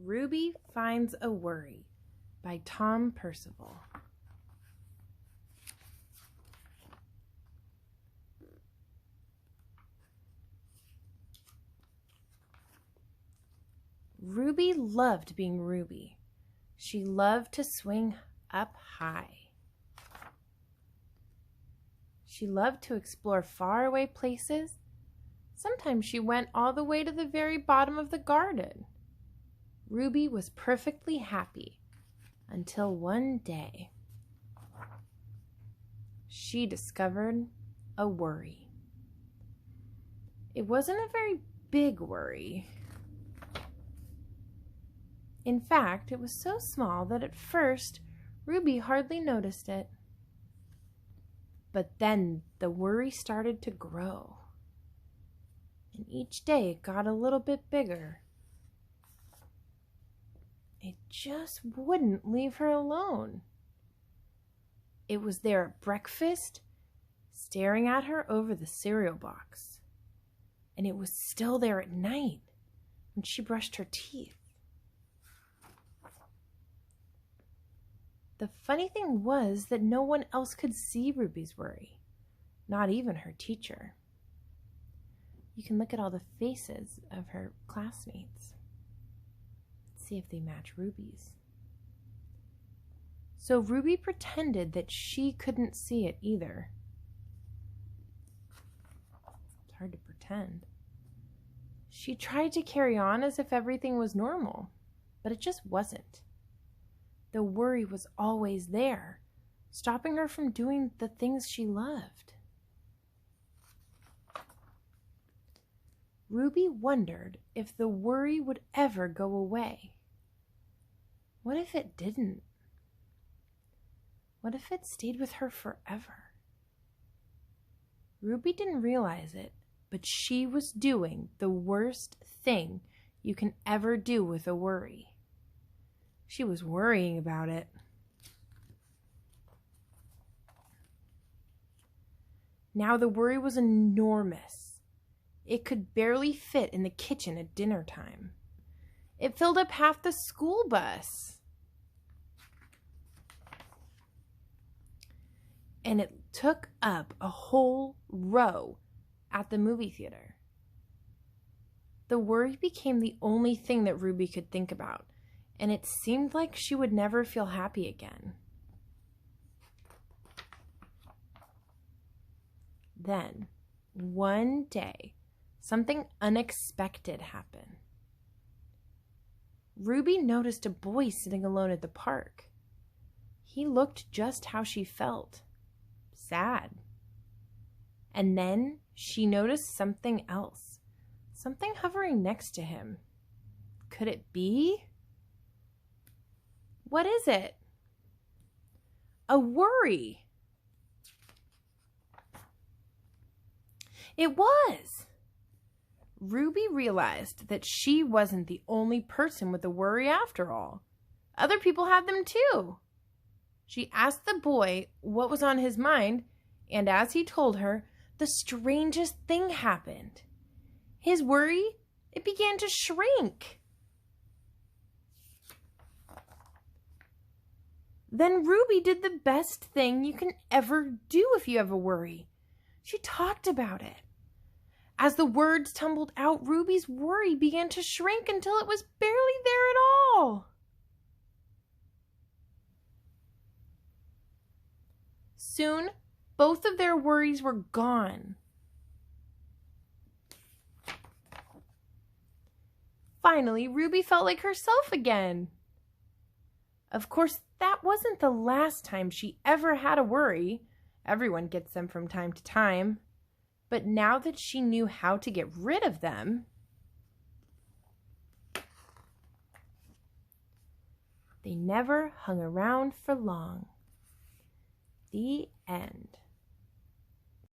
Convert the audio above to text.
Ruby Finds a Worry by Tom Percival. Ruby loved being Ruby. She loved to swing up high. She loved to explore faraway places. Sometimes she went all the way to the very bottom of the garden. Ruby was perfectly happy until one day she discovered a worry. It wasn't a very big worry. In fact, it was so small that at first Ruby hardly noticed it. But then the worry started to grow. And each day it got a little bit bigger. It just wouldn't leave her alone. It was there at breakfast, staring at her over the cereal box. And it was still there at night when she brushed her teeth. The funny thing was that no one else could see Ruby's worry, not even her teacher. You can look at all the faces of her classmates. See if they match Ruby's. So Ruby pretended that she couldn't see it either. It's hard to pretend. She tried to carry on as if everything was normal, but it just wasn't. The worry was always there, stopping her from doing the things she loved. Ruby wondered if the worry would ever go away. What if it didn't? What if it stayed with her forever? Ruby didn't realize it, but she was doing the worst thing you can ever do with a worry. She was worrying about it. Now the worry was enormous. It could barely fit in the kitchen at dinner time. It filled up half the school bus. And it took up a whole row at the movie theater. The worry became the only thing that Ruby could think about, and it seemed like she would never feel happy again. Then, one day, something unexpected happened. Ruby noticed a boy sitting alone at the park. He looked just how she felt. Sad. And then she noticed something else. Something hovering next to him. Could it be? What is it? A worry. It was. Ruby realized that she wasn't the only person with a worry after all. Other people had them too. She asked the boy what was on his mind, and as he told her, the strangest thing happened. His worry, it began to shrink. Then Ruby did the best thing you can ever do if you have a worry. She talked about it. As the words tumbled out, Ruby's worry began to shrink until it was barely there at all. Soon, both of their worries were gone. Finally, Ruby felt like herself again. Of course, that wasn't the last time she ever had a worry. Everyone gets them from time to time. But now that she knew how to get rid of them, they never hung around for long. The end.